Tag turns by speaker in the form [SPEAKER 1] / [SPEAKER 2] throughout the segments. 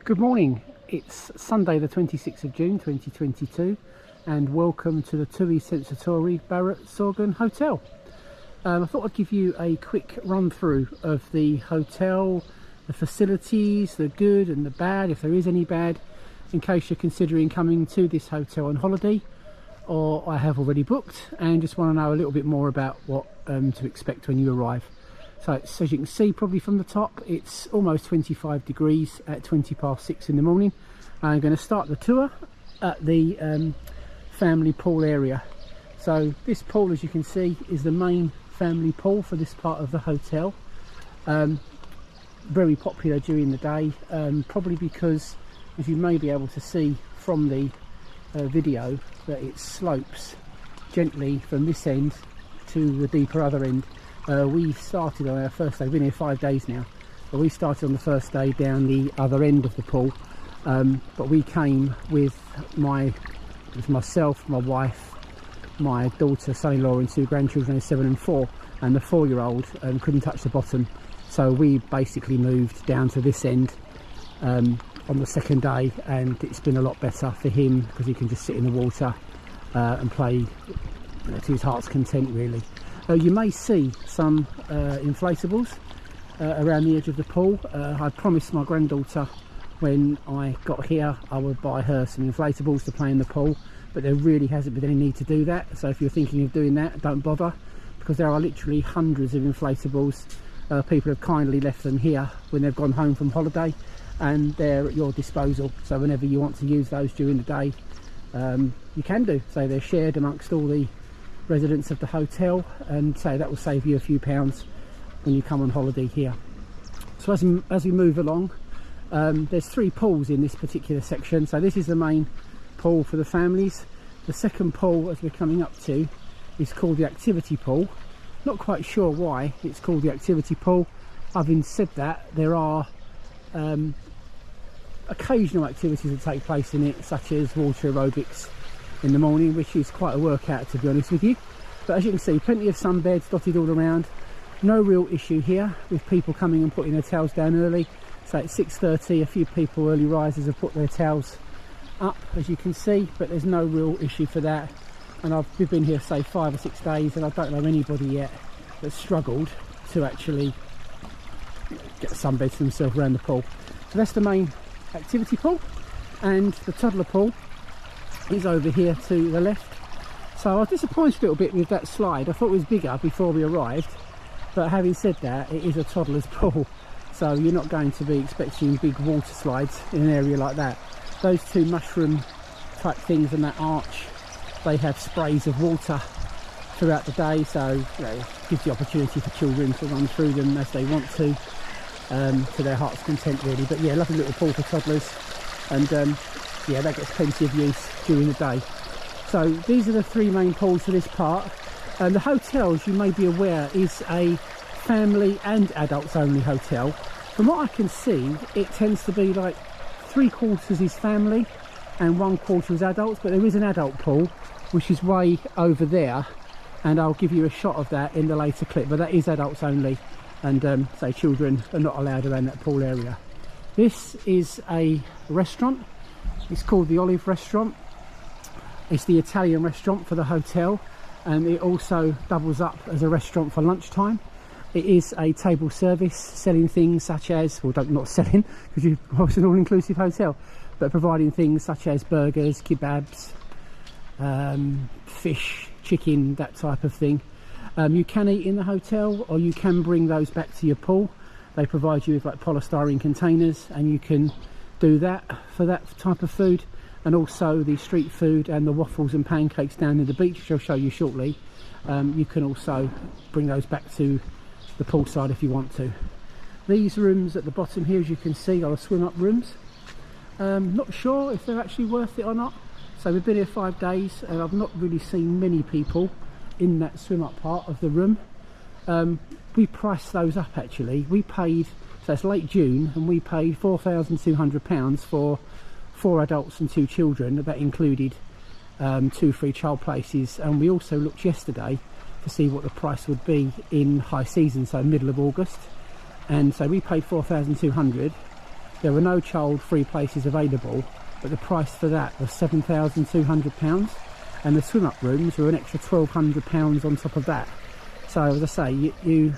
[SPEAKER 1] Good morning, it's Sunday the 26th of June 2022 and welcome to the TUI Sensatori Barut Sorgun Hotel. I thought I'd give you a quick run through of the hotel, the facilities, the good and the bad, if there is any bad, in case you're considering coming to this hotel on holiday or I have already booked and just want to know a little bit more about what to expect when you arrive. So as you can see probably from the top, it's almost 25 degrees at 20 past 6 in the morning. I'm going to start the tour at the family pool area. So this pool, as you can see, is the main family pool for this part of the hotel. Very popular during the day, probably because, as you may be able to see from the video, that it slopes gently from this end to the deeper other end. We started on our first day, we've been here 5 days now, but we started on the first day down the other end of the pool, but we came with myself, my wife, my daughter, son-in-law and 2 grandchildren, 7 and 4, and the 4-year-old couldn't touch the bottom, so we basically moved down to this end on the second day, and it's been a lot better for him because he can just sit in the water and play to his heart's content, really. You may see some inflatables around the edge of the pool. I promised my granddaughter when I got here I would buy her some inflatables to play in the pool, but there really hasn't been any need to do that. So if you're thinking of doing that, don't bother, because there are literally hundreds of inflatables. People have kindly left them here when they've gone home from holiday, and they're at your disposal. So whenever you want to use those during the day, you can do. So they're shared amongst all the residents of the hotel, and so that will save you a few pounds when you come on holiday here. So as we move along, there's 3 pools in this particular section. So this is the main pool for the families. The second pool, as we're coming up to, is called the activity pool. Not quite sure why it's called the activity pool. Having said that, there are occasional activities that take place in it, such as water aerobics in the morning, which is quite a workout, to be honest with you. But as you can see, plenty of sunbeds dotted all around. No real issue here with people coming and putting their towels down early. So at 6:30, a few people, early risers, have put their towels up, as you can see, but there's no real issue for that. And we've been here, say, 5 or 6 days, and I don't know anybody yet that's struggled to actually get a sunbed for themselves around the pool. So that's the main activity pool, and the toddler pool is over here to the left. So I was disappointed a little bit with that slide. I thought it was bigger before we arrived, but having said that, it is a toddler's pool, so you're not going to be expecting big water slides in an area like that. Those 2 mushroom type things and that arch, they have sprays of water throughout the day, so you know, it gives the opportunity for children to run through them as they want to their heart's content, really. But yeah, lovely little pool for toddlers, and yeah, that gets plenty of use during the day. So these are the 3 main pools for this part. The hotel, as you may be aware, is a family and adults only hotel. From what I can see, it tends to be like 3/4 is family and 1/4 is adults, but there is an adult pool which is way over there, and I'll give you a shot of that in the later clip, but that is adults only, and so children are not allowed around that pool area. This is a restaurant. It's called the Olive Restaurant. It's the Italian restaurant for the hotel, and it also doubles up as a restaurant for lunchtime. It is a table service, selling things such as, well, not selling because it's an all-inclusive hotel, but providing things such as burgers, kebabs, fish, chicken, that type of thing. You can eat in the hotel, or you can bring those back to your pool. They provide you with like polystyrene containers, and you can do that for that type of food, and also the street food and the waffles and pancakes down in the beach, which I'll show you shortly. You can also bring those back to the poolside if you want to. These rooms at the bottom here, as you can see, are the swim up rooms. Not sure if they're actually worth it or not. So we've been here 5 days and I've not really seen many people in that swim up part of the room. We priced those up actually. We paid, so it's late June, and we paid £4,200 for 4 adults and 2 children. That included 2 free child places, and we also looked yesterday to see what the price would be in high season, so middle of August, and so we paid 4,200, there were no child-free places available, but the price for that was £7,200, and the swim-up rooms were an extra £1,200 on top of that. So as I say, you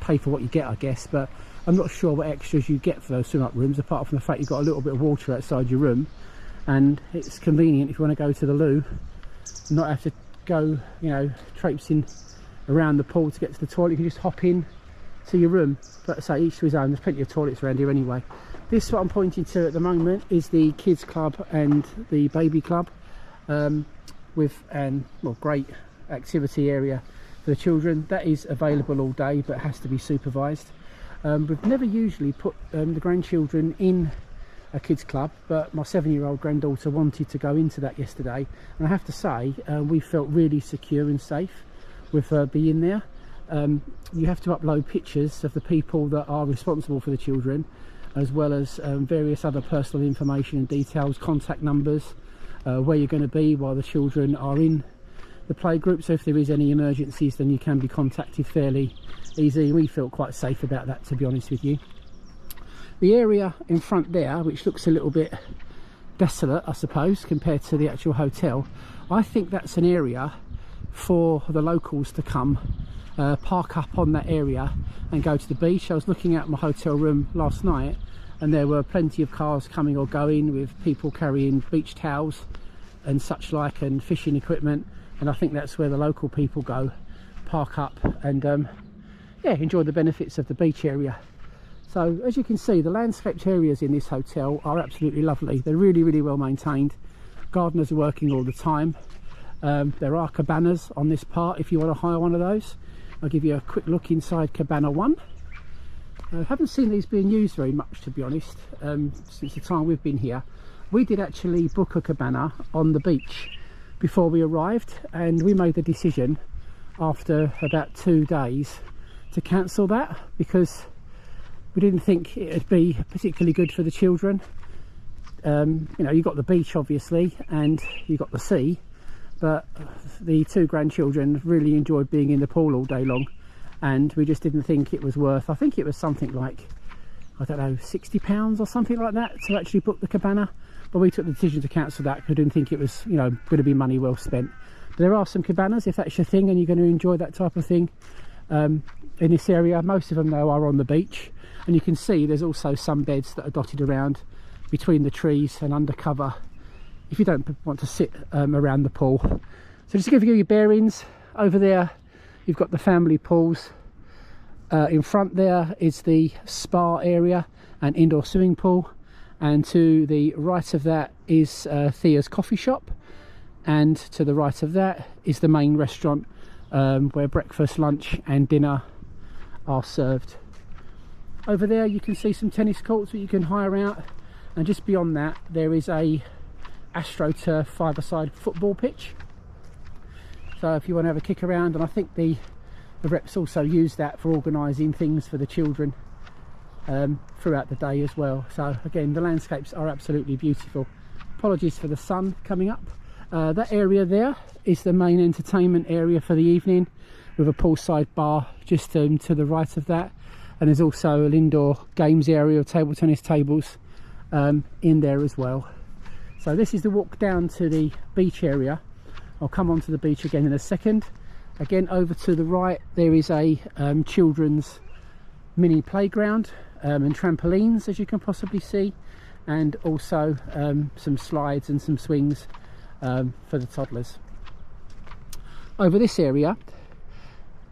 [SPEAKER 1] pay for what you get, I guess, but I'm not sure what extras you get for those swim-up rooms, apart from the fact you've got a little bit of water outside your room, and it's convenient if you want to go to the loo, not have to go, you know, traipsing around the pool to get to the toilet. You can just hop in to your room. But say each to his own. There's plenty of toilets around here anyway. This, what I'm pointing to at the moment, is the kids club and the baby club, with well, great activity area for the children. That is available all day, but has to be supervised. We've never usually put the grandchildren in a kids club, but my 7-year-old granddaughter wanted to go into that yesterday, and I have to say we felt really secure and safe with her being there. You have to upload pictures of the people that are responsible for the children, as well as various other personal information and details, contact numbers, where you're going to be while the children are in the playgroup, so if there is any emergencies then you can be contacted fairly easy. We felt quite safe about that, to be honest with you. The area in front there, which looks a little bit desolate I suppose compared to the actual hotel, I think that's an area for the locals to come park up on that area and go to the beach. I was looking at my hotel room last night and there were plenty of cars coming or going with people carrying beach towels and such like, and fishing equipment, and I think that's where the local people go, park up and yeah, enjoy the benefits of the beach area. So as you can see, the landscaped areas in this hotel are absolutely lovely. They're really well maintained. Gardeners are working all the time. There are cabanas on this part if you want to hire one of those. I'll give you a quick look inside cabana 1. I haven't seen these being used very much, to be honest, since the time we've been here. We did actually book a cabana on the beach before we arrived, and we made the decision after about 2 days to cancel that because we didn't think it would be particularly good for the children. You know, you got the beach obviously and you got the sea, but the 2 grandchildren really enjoyed being in the pool all day long, and we just didn't think it was worth, I think it was something like, I don't know, £60 or something like that to actually book the cabana, but we took the decision to cancel that because we didn't think it was, you know, going to be money well spent. But there are some cabanas if that's your thing and you're going to enjoy that type of thing in this area. Most of them though are on the beach, and you can see there's also some beds that are dotted around between the trees and under cover if you don't want to sit around the pool. So just to give you your bearings, over there you've got the family pools. In front there is the spa area and indoor swimming pool, and to the right of that is Thea's coffee shop, and to the right of that is the main restaurant where breakfast, lunch and dinner are served. Over there you can see some tennis courts that you can hire out, and just beyond that there is a AstroTurf 5-a-side football pitch, so if you want to have a kick around, and I think the reps also use that for organising things for the children throughout the day as well. So again, the landscapes are absolutely beautiful. Apologies for the sun coming up. That area there is the main entertainment area for the evening, with a poolside bar just to the right of that, and there's also an indoor games area of table tennis tables in there as well. So this is the walk down to the beach area. I'll come onto the beach again in a second. Again, over to the right there is a children's mini playground and trampolines, as you can possibly see, and also some slides and some swings for the toddlers. Over this area,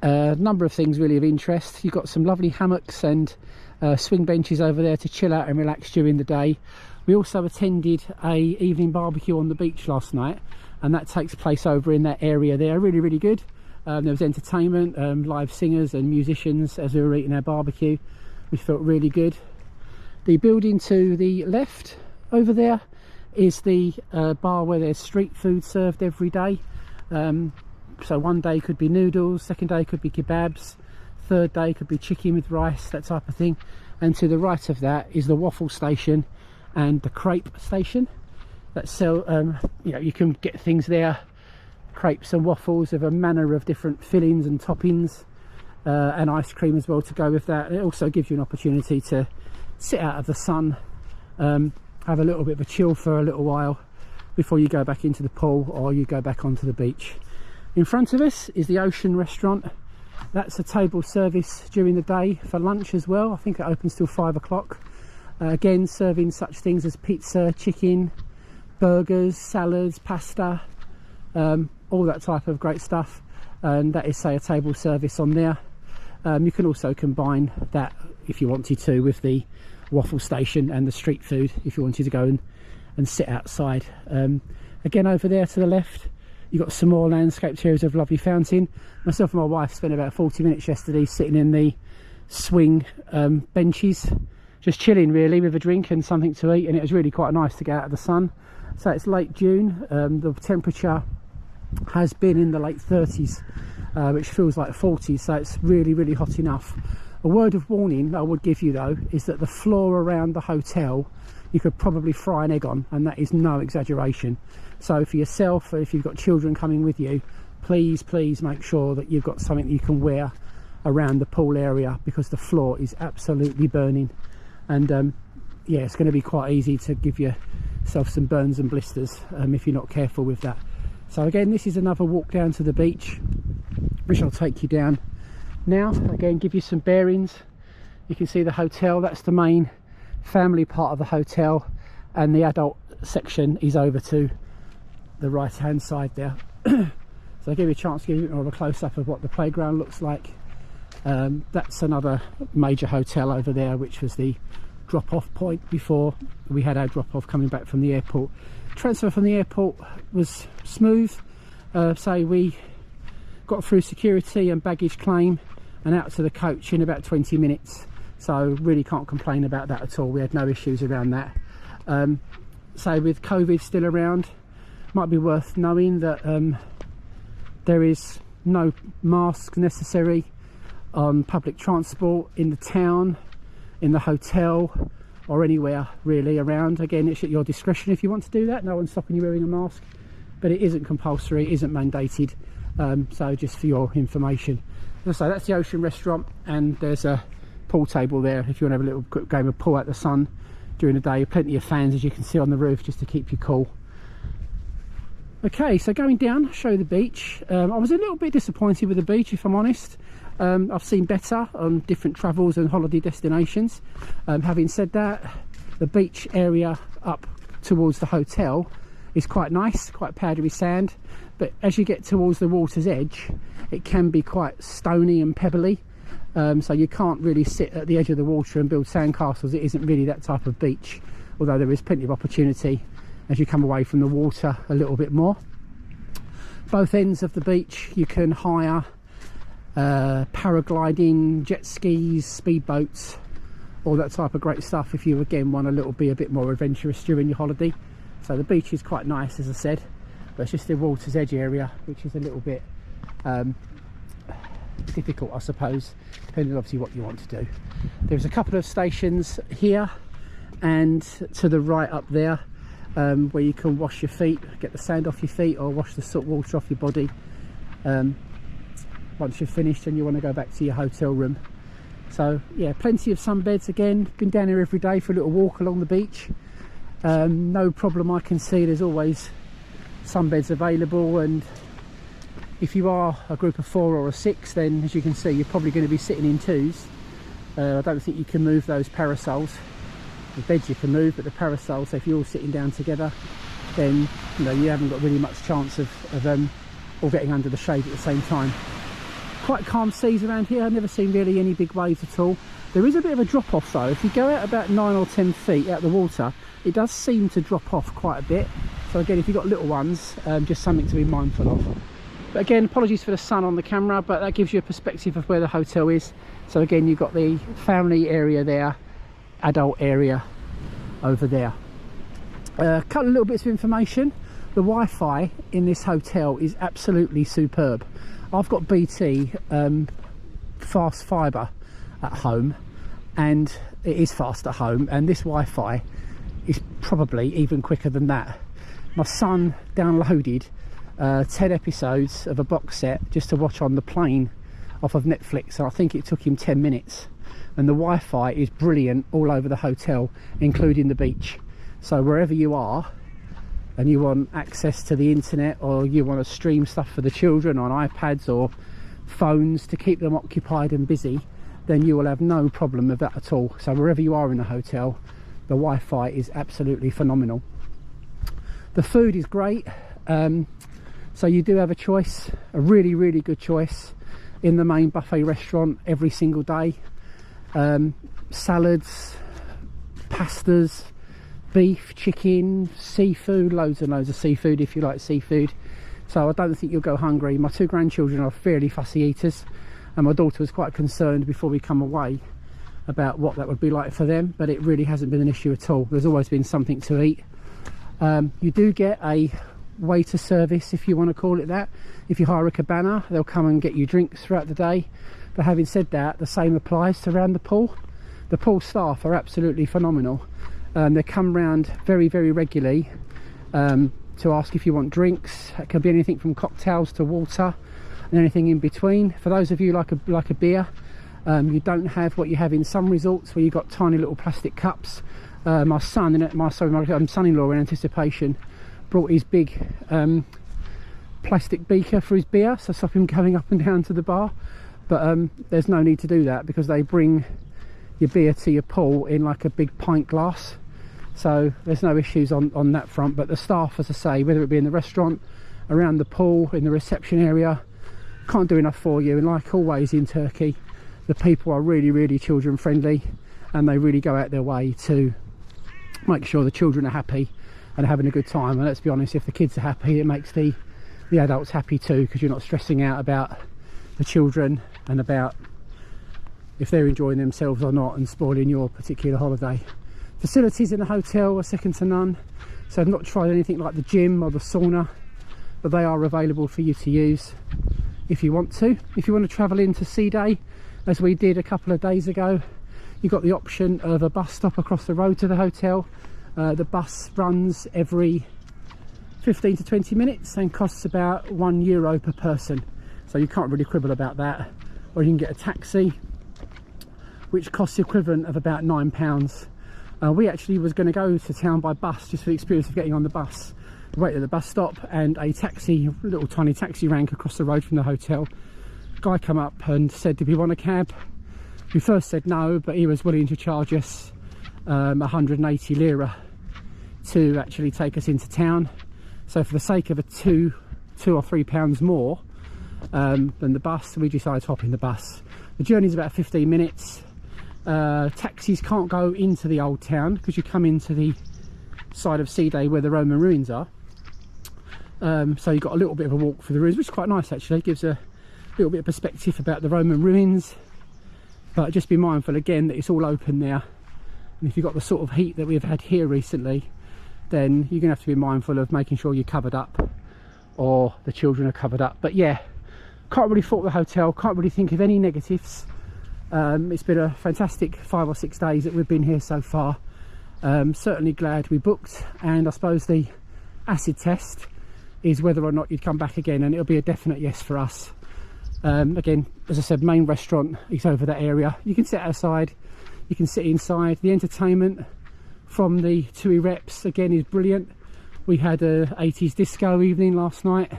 [SPEAKER 1] a number of things really of interest. You've got some lovely hammocks and swing benches over there to chill out and relax during the day. We also attended a evening barbecue on the beach last night, and that takes place over in that area there. Really good. There was entertainment, live singers and musicians as we were eating our barbecue, which felt really good. The building to the left over there is the bar where there's street food served every day. So one day could be noodles, second day could be kebabs, third day could be chicken with rice, that type of thing. And to the right of that is the waffle station and the crepe station that sell, you know, you can get things there, crepes and waffles of a manner of different fillings and toppings, and ice cream as well to go with that. It also gives you an opportunity to sit out of the sun, have a little bit of a chill for a little while before you go back into the pool or you go back onto the beach. In front of us is the Ocean Restaurant. That's a table service during the day for lunch as well. I think it opens till 5 o'clock. Again, serving such things as pizza, chicken, burgers, salads, pasta, all that type of great stuff. And that is, say, a table service on there. You can also combine that, if you wanted to, with the waffle station and the street food, if you wanted to go and sit outside. Again, over there to the left, you've got some more landscaped areas of lovely fountain. Myself and my wife spent about 40 minutes yesterday sitting in the swing benches, just chilling really, with a drink and something to eat, and it was really quite nice to get out of the sun. So it's late June, the temperature has been in the late 30s, which feels like 40, so it's really, really hot enough. A word of warning I would give you though is that the floor around the hotel you could probably fry an egg on, and that is no exaggeration. So for yourself, or if you've got children coming with you, please make sure that you've got something that you can wear around the pool area, because the floor is absolutely burning. And yeah, it's going to be quite easy to give yourself some burns and blisters if you're not careful with that. So again, this is another walk down to the beach, which I'll take you down now. Again, give you some bearings. You can see the hotel, that's the main family part of the hotel, and the adult section is over to the right hand side there. So I'll give you a chance to give you more of a close-up of what the playground looks like. That's another major hotel over there, which was the drop-off point before we had our drop-off coming back from the airport. Transfer from the airport was smooth, so we got through security and baggage claim and out to the coach in about 20 minutes, so really can't complain about that at all. We had no issues around that. So with COVID still around, might be worth knowing that there is no mask necessary on public transport, in the town, in the hotel, or anywhere really around. Again, it's at your discretion if you want to do that. No one's stopping you wearing a mask, but it isn't compulsory, it isn't mandated. So just for your information. So that's the Ocean Restaurant, and there's a pool table there if you want to have a little quick game of pool at the sun during the day. Plenty of fans, as you can see on the roof, just to keep you cool. Okay, so going down, I'll show you the beach. I was a little bit disappointed with the beach, if I'm honest. I've seen better on different travels and holiday destinations. Having said that, the beach area up towards the hotel is quite nice, quite powdery sand, but as you get towards the water's edge, it can be quite stony and pebbly. So you can't really sit at the edge of the water and build sandcastles. It isn't really that type of beach, although there is plenty of opportunity as you come away from the water a little bit more. Both ends of the beach you can hire paragliding, jet skis, speedboats, all that type of great stuff if you again want to be a bit more adventurous during your holiday. So the beach is quite nice, as I said, but it's just the water's edge area which is a little bit difficult, I suppose, depending on obviously what you want to do. There's a couple of stations here and to the right up there where you can wash your feet, get the sand off your feet, or wash the salt water off your body once you're finished and you want to go back to your hotel room. So yeah, plenty of sunbeds. Again, been down here every day for a little walk along the beach. No problem I can see, there's always sunbeds available, and if you are a group of 4 or a 6, then as you can see you're probably going to be sitting in 2s. I don't think you can move those parasols. The beds you can move, but the parasols, so if you're all sitting down together, then you know you haven't got really much chance of all getting under the shade at the same time. Quite calm seas around here. I've never seen really any big waves at all. There is a bit of a drop off though. If you go out about 9 or 10 feet out of the water, it does seem to drop off quite a bit. So again, if you've got little ones, just something to be mindful of. But again, apologies for the sun on the camera, but that gives you a perspective of where the hotel is. So again, you've got the family area there, adult area over there. A couple of little bits of information. The Wi-Fi in this hotel is absolutely superb. I've got BT fast fibre at home, and it is fast at home, and this Wi-Fi is probably even quicker than that. My son downloaded 10 episodes of a box set just to watch on the plane off of Netflix, and I think it took him 10 minutes. and the Wi-Fi is brilliant all over the hotel, including the beach. So wherever you are and you want access to the internet, or you want to stream stuff for the children on iPads or phones to keep them occupied and busy, then you will have no problem with that at all. So wherever you are in the hotel, the Wi-Fi is absolutely phenomenal. The food is great, so you do have a choice, a really good choice in the main buffet restaurant every single day. Salads, pastas, beef, chicken, seafood, loads and loads of seafood if you like seafood. So I don't think you'll go hungry. My two grandchildren are fairly fussy eaters, and my daughter was quite concerned before we come away about what that would be like for them, but it really hasn't been an issue at all. There's always been something to eat. You do get a waiter service, if you want to call it that. If you hire a cabana, they'll come and get you drinks throughout the day. But having said that, the same applies to around the pool. The pool staff are absolutely phenomenal. They come round very regularly to ask if you want drinks. It could be anything from cocktails to water and anything in between. For those of you like a beer, you don't have what you have in some resorts where you've got tiny little plastic cups. My son-in-law, in anticipation, brought his big plastic beaker for his beer, so stop him going up and down to the bar. But there's no need to do that, because they bring your beer to your pool in like a big pint glass, so there's no issues on that front. But the staff, as I say, whether it be in the restaurant, around the pool, in the reception area, can't do enough for you. And like always in Turkey, the people are really children friendly, and they really go out their way to make sure the children are happy and having a good time. And let's be honest, if the kids are happy, it makes the adults happy too, because you're not stressing out about the children and about if they're enjoying themselves or not and spoiling your particular holiday. Facilities in the hotel are second to none. So I've not tried anything like the gym or the sauna, but they are available for you to use if you want to. If you want to travel into Sea Day, as we did a couple of days ago, you've got the option of a bus stop across the road to the hotel. The bus runs every 15 to 20 minutes and costs about €1 per person, so you can't really quibble about that. Or you can get a taxi, which costs the equivalent of about £9. We actually was going to go to town by bus just for the experience of getting on the bus. We waited at the bus stop, and a taxi, little tiny taxi, rank across the road from the hotel. Guy come up and said, did we want a cab? We first said no, but he was willing to charge us 180 lira to actually take us into town. So for the sake of a two or £3 more than the bus, we decided to hop in the bus. The journey's about 15 minutes. Taxis can't go into the old town because you come into the side of Sea Day where the Roman ruins are. So you've got a little bit of a walk through the ruins, which is quite nice actually. It gives a little bit of perspective about the Roman ruins. But just be mindful again that it's all open there, and if you've got the sort of heat that we've had here recently, then you're gonna have to be mindful of making sure you're covered up, or the children are covered up. But yeah, can't really fault the hotel, can't really think of any negatives. It's been a fantastic 5 or 6 days that we've been here so far. Certainly glad we booked, and I suppose the acid test is whether or not you'd come back again, and it'll be a definite yes for us. Again, as I said, main restaurant is over that area. You can sit outside, you can sit inside. The entertainment from the TUI reps again is brilliant. We had a 80s disco evening last night.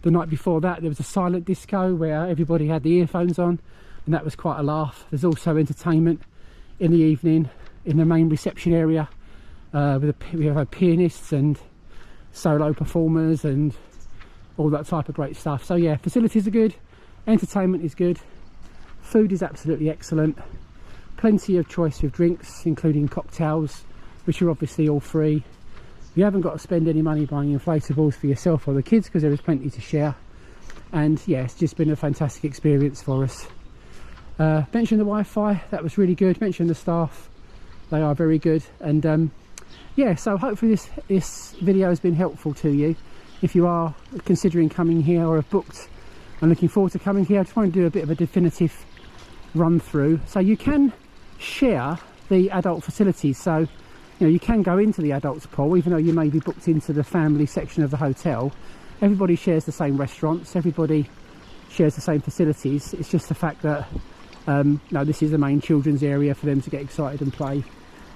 [SPEAKER 1] The night before that there was a silent disco where everybody had the earphones on, and that was quite a laugh. There's also entertainment in the evening in the main reception area. We have pianists and solo performers and all that type of great stuff. So yeah, facilities are good, entertainment is good, food is absolutely excellent, plenty of choice with drinks including cocktails, which are obviously all free. You haven't got to spend any money buying inflatables for yourself or the kids because there is plenty to share. And yeah, it's just been a fantastic experience for us. Mentioned the Wi-Fi, that was really good. Mentioned the staff, they are very good. And yeah, so hopefully this video has been helpful to you. If you are considering coming here or have booked and looking forward to coming here, I just want to do a bit of a definitive run through. So you can share the adult facilities, so you know you can go into the adults pool even though you may be booked into the family section of the hotel. Everybody shares the same restaurants, everybody shares the same facilities. It's just the fact that No, this is the main children's area for them to get excited and play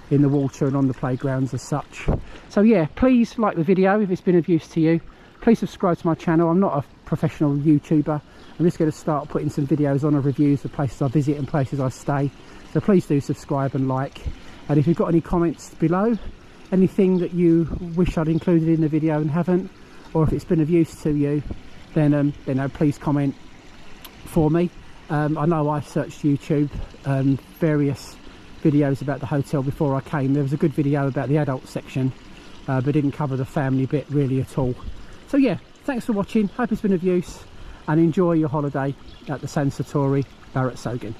[SPEAKER 1] in the water and on the playgrounds as such. So yeah, please like the video if it's been of use to you. Please subscribe to my channel. I'm not a professional YouTuber. I'm just going to start putting some videos on of reviews of places I visit and places I stay. So please do subscribe and like. And if you've got any comments below, anything that you wish I'd included in the video and haven't, or if it's been of use to you, then please comment for me. I know I searched YouTube various videos about the hotel before I came. There was a good video about the adult section, but didn't cover the family bit really at all. So yeah, thanks for watching. Hope it's been of use, and enjoy your holiday at the Sensatori, Barut Sorgun.